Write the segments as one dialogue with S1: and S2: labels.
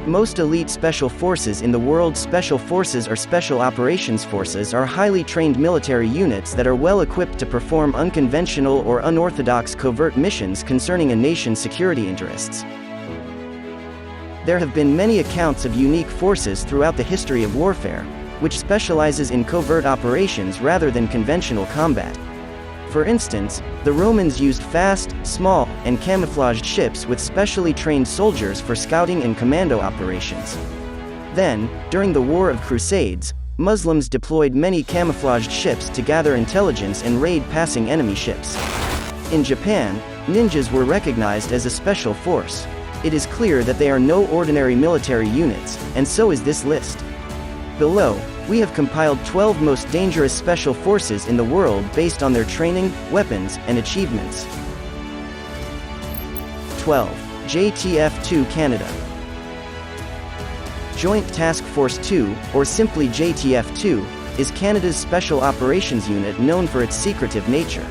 S1: Most elite special forces in the world, special forces or special operations forces, are highly trained military units that are well equipped to perform unconventional or unorthodox covert missions concerning a nation's security interests. There have been many accounts of unique forces throughout the history of warfare, which specializes in covert operations rather than conventional combat. For instance, the Romans used fast, small, and camouflaged ships with specially trained soldiers for scouting and commando operations. Then, during the War of Crusades, Muslims deployed many camouflaged ships to gather intelligence and raid passing enemy ships. In Japan, ninjas were recognized as a special force. It is clear that they are no ordinary military units, and so is this list. Below, we have compiled 12 most dangerous special forces in the world based on their training, weapons, and achievements. 12. JTF-2 Canada. Joint Task Force 2, or simply JTF-2, is Canada's special operations unit known for its secretive nature.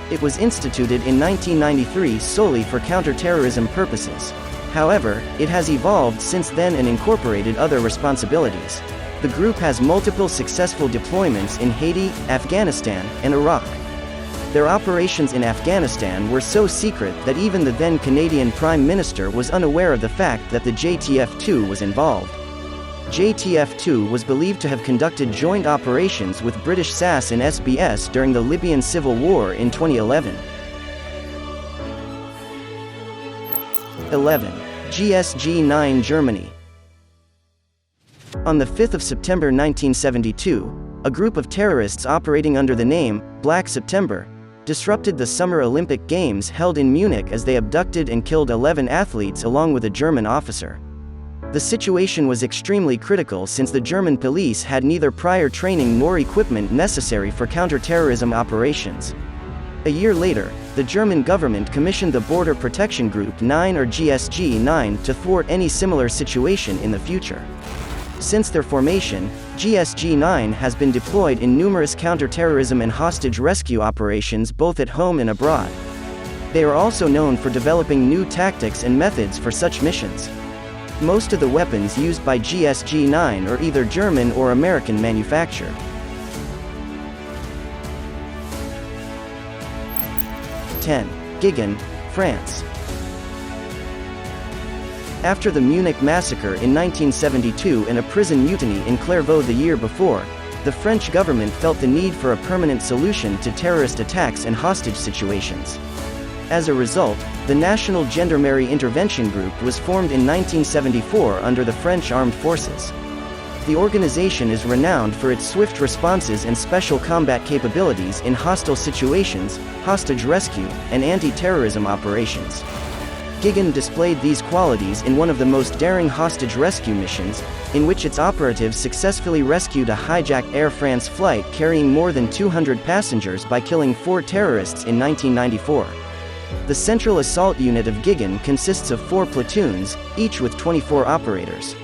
S1: It was instituted in 1993 solely for counter-terrorism purposes. However, it has evolved since then and incorporated other responsibilities. The group has multiple successful deployments in Haiti, Afghanistan, and Iraq. Their operations in Afghanistan were so secret that even the then Canadian Prime Minister was unaware of the fact that the JTF-2 was involved. JTF-2 was believed to have conducted joint operations with British SAS and SBS during the Libyan Civil War in 2011. 11. GSG-9 Germany. On the 5th of September 1972, a group of terrorists operating under the name Black September disrupted the Summer Olympic Games held in Munich as they abducted and killed 11 athletes along with a German officer. The situation was extremely critical since the German police had neither prior training nor equipment necessary for counter-terrorism operations. A year later, the German government commissioned the Border Protection Group 9 or GSG-9 to thwart any similar situation in the future. Since their formation, GSG-9 has been deployed in numerous counter-terrorism and hostage rescue operations both at home and abroad. They are also known for developing new tactics and methods for such missions. Most of the weapons used by GSG-9 are either German or American manufacture. 10. Gigon, France. After the Munich massacre in 1972 and a prison mutiny in Clairvaux the year before, the French government felt the need for a permanent solution to terrorist attacks and hostage situations. As a result, the National Gendarmerie Intervention Group was formed in 1974 under the French Armed Forces. The organization is renowned for its swift responses and special combat capabilities in hostile situations, hostage rescue, and anti-terrorism operations. Gigon displayed these qualities in one of the most daring hostage rescue missions, in which its operatives successfully rescued a hijacked Air France flight carrying more than 200 passengers by killing 4 terrorists in 1994. The Central Assault Unit of Gigon consists of 4 platoons, each with 24 operators.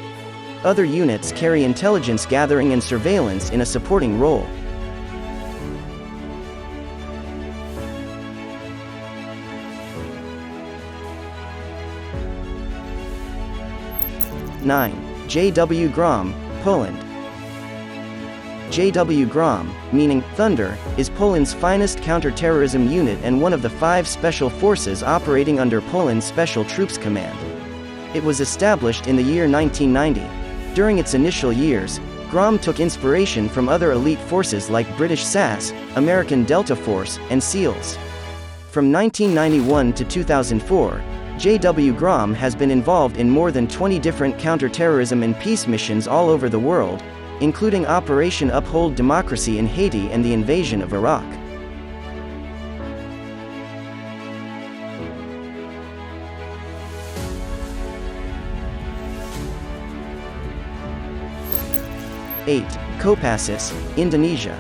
S1: Other units carry intelligence gathering and surveillance in a supporting role. JW Grom, Poland. JW Grom, meaning Thunder, is Poland's finest counter-terrorism unit and one of the 5 special forces operating under Poland's Special Troops Command. It was established in the year 1990. During its initial years, Grom took inspiration from other elite forces like British SAS, American Delta Force, and SEALs. From 1991 to 2004, JW Grom has been involved in more than 20 different counter-terrorism and peace missions all over the world, including Operation Uphold Democracy in Haiti and the invasion of Iraq. Kopassus, Indonesia.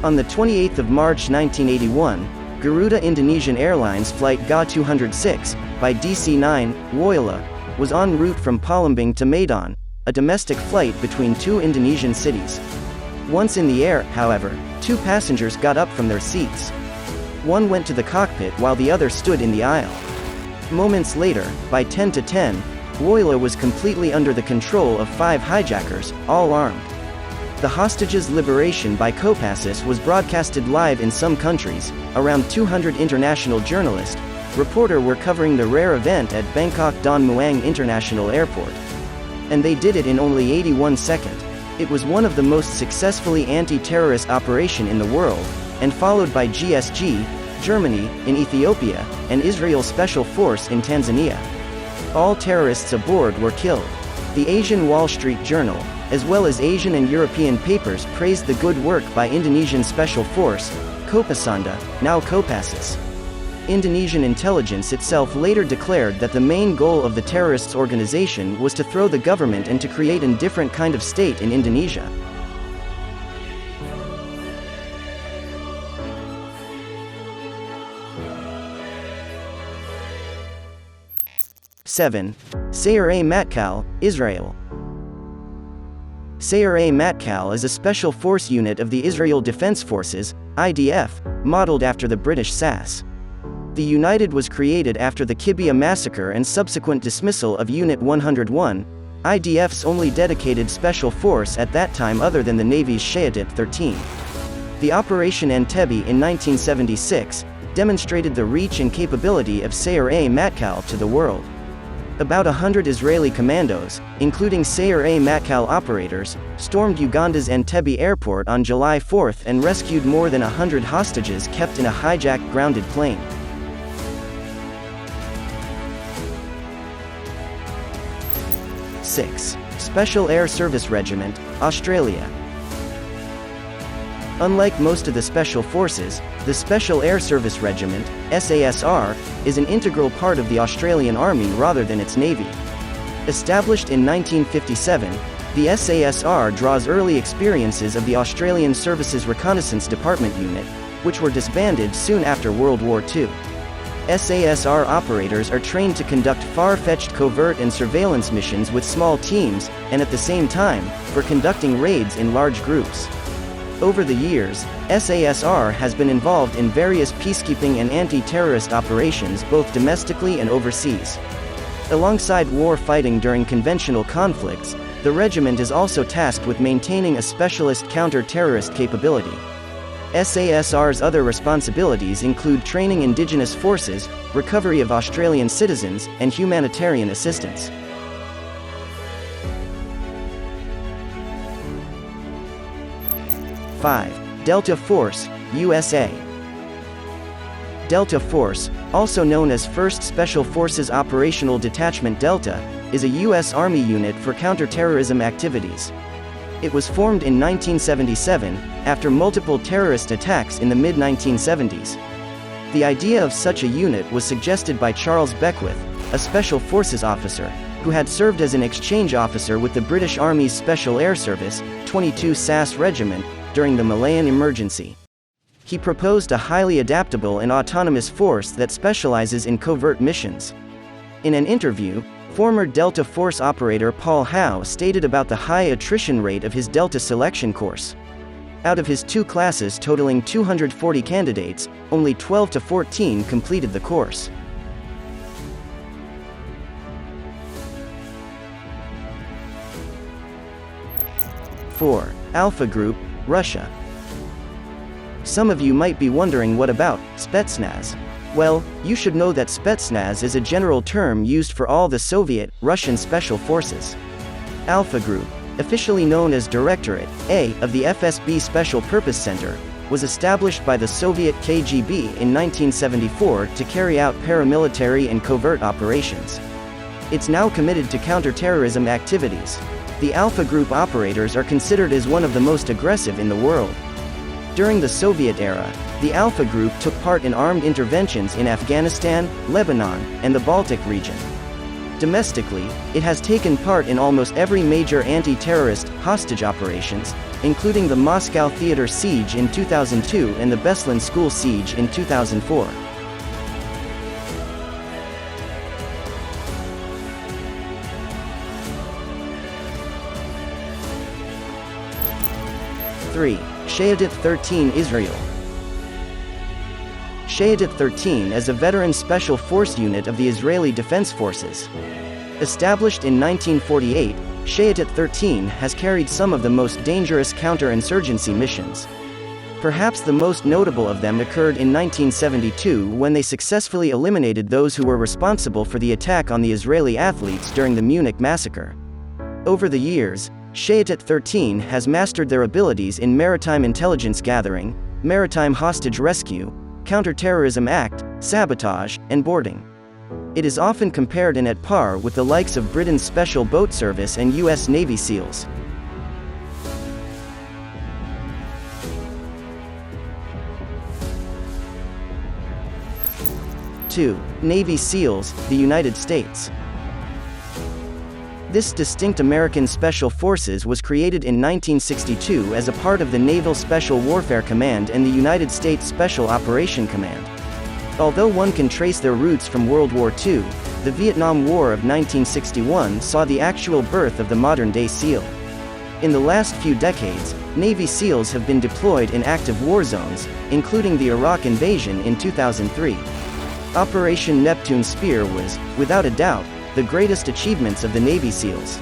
S1: On the 28th of March 1981, Garuda Indonesian Airlines flight GA206, by DC-9, Woyla, was en route from Palembang to Medan, a domestic flight between 2 Indonesian cities. Once in the air, however, 2 passengers got up from their seats. One went to the cockpit while the other stood in the aisle. Moments later, by 10 to 10, Woyla was completely under the control of 5 hijackers, all armed. The hostages' liberation by Kopassus was broadcasted live in some countries. Around 200 international journalists, reporters were covering the rare event at Bangkok Don Muang International Airport. And they did it in only 81 seconds. It was one of the most successfully anti-terrorist operation in the world, and followed by GSG, Germany, in Ethiopia, and Israel Special Force in Tanzania. All terrorists aboard were killed. The Asian Wall Street Journal, as well as Asian and European papers, praised the good work by Indonesian Special Force, Kopasanda, now Kopassus. Indonesian intelligence itself later declared that the main goal of the terrorists' organization was to throw the government and to create a different kind of state in Indonesia. '7. Sayeret Matkal, Israel. Sayeret Matkal is a special force unit of the Israel Defense Forces, IDF, modeled after the British SAS. The unit was created after the Kibbutz massacre and subsequent dismissal of Unit 101, IDF's only dedicated special force at that time other than the Navy's Shayetet 13. The Operation Entebbe in 1976 demonstrated the reach and capability of Sayeret Matkal to the world. About 100 Israeli commandos, including Sayeret Matkal operators, stormed Uganda's Entebbe airport on July 4 and rescued more than 100 hostages kept in a hijacked grounded plane. '6. Special Air Service Regiment, Australia. Unlike most of the special forces, the Special Air Service Regiment, SASR, is an integral part of the Australian Army rather than its Navy. Established in 1957, the SASR draws early experiences of the Australian Services Reconnaissance Department unit, which were disbanded soon after World War II. SASR operators are trained to conduct far-fetched covert and surveillance missions with small teams, and at the same time, for conducting raids in large groups. Over the years, SASR has been involved in various peacekeeping and anti-terrorist operations both domestically and overseas. Alongside war fighting during conventional conflicts, the regiment is also tasked with maintaining a specialist counter-terrorist capability. SASR's other responsibilities include training indigenous forces, recovery of Australian citizens, and humanitarian assistance. '5. Delta Force, USA. Delta Force, also known as 1st Special Forces Operational Detachment Delta, is a U.S. Army unit for counterterrorism activities. It was formed in 1977, after multiple terrorist attacks in the mid-1970s. The idea of such a unit was suggested by Charles Beckwith, a Special Forces officer, who had served as an exchange officer with the British Army's Special Air Service, 22 SAS Regiment, during the Malayan Emergency. He proposed a highly adaptable and autonomous force that specializes in covert missions. In an interview, former Delta Force operator Paul Howe stated about the high attrition rate of his Delta selection course. Out of his 2 classes totaling 240 candidates, only 12 to 14 completed the course. '4. Alpha Group, Russia. Some of you might be wondering, what about Spetsnaz? Well, you should know that Spetsnaz is a general term used for all the Soviet, Russian special forces. Alpha Group, officially known as Directorate A of the FSB Special Purpose Center, was established by the Soviet KGB in 1974 to carry out paramilitary and covert operations. It's now committed to counterterrorism activities. The Alpha Group operators are considered as one of the most aggressive in the world. During the Soviet era, the Alpha Group took part in armed interventions in Afghanistan, Lebanon, and the Baltic region. Domestically, it has taken part in almost every major anti-terrorist, hostage operations, including the Moscow Theater siege in 2002 and the Beslan school siege in 2004. '3. Shayetet 13 Israel. Shayetet 13 is a veteran special force unit of the Israeli Defense Forces. Established in 1948, Shayatat 13 has carried some of the most dangerous counterinsurgency missions. Perhaps the most notable of them occurred in 1972 when they successfully eliminated those who were responsible for the attack on the Israeli athletes during the Munich massacre. Over the years, Shayatat 13 has mastered their abilities in maritime intelligence gathering, maritime hostage rescue, counterterrorism act, sabotage, and boarding. It is often compared and at par with the likes of Britain's Special Boat Service and U.S. Navy SEALs. 2. Navy SEALs, the United States. This distinct American Special Forces was created in 1962 as a part of the Naval Special Warfare Command and the United States Special Operation Command. Although one can trace their roots from World War II, the Vietnam War of 1961 saw the actual birth of the modern-day SEAL. In the last few decades, Navy SEALs have been deployed in active war zones, including the Iraq invasion in 2003. Operation Neptune Spear was, without a doubt, the greatest achievements of the Navy SEALs.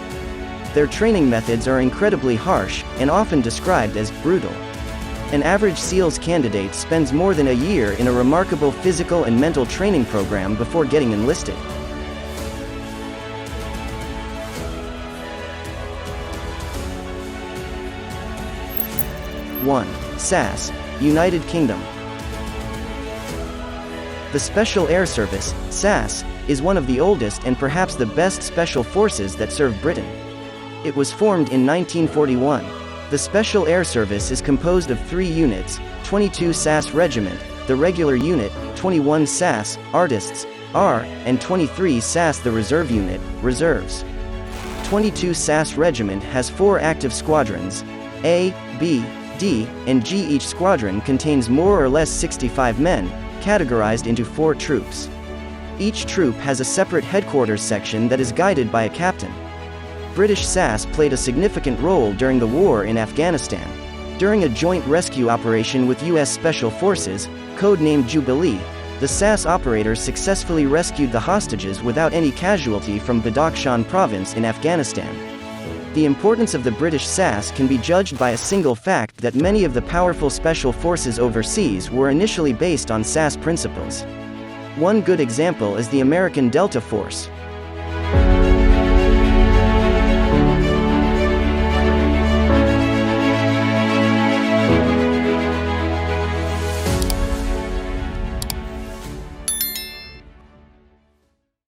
S1: Their training methods are incredibly harsh, and often described as brutal. An average SEALs candidate spends more than a year in a remarkable physical and mental training program before getting enlisted. 1. SAS, United Kingdom. The Special Air Service, SAS, is one of the oldest and perhaps the best special forces that serve Britain. It was formed in 1941. The Special Air Service is composed of 3 units: 22 SAS Regiment, the regular unit, 21 SAS, Artists, R, and 23 SAS the Reserve Unit, Reserves. 22 SAS Regiment has 4 active squadrons, A, B, D, and G. Each squadron contains more or less 65 men, categorized into 4 troops. Each troop has a separate headquarters section that is guided by a captain. British SAS played a significant role during the war in Afghanistan. During a joint rescue operation with U.S. Special Forces, codenamed Jubilee, the SAS operators successfully rescued the hostages without any casualty from Badakhshan province in Afghanistan. The importance of the British SAS can be judged by a single fact that many of the powerful special forces overseas were initially based on SAS principles. One good example is the American Delta Force,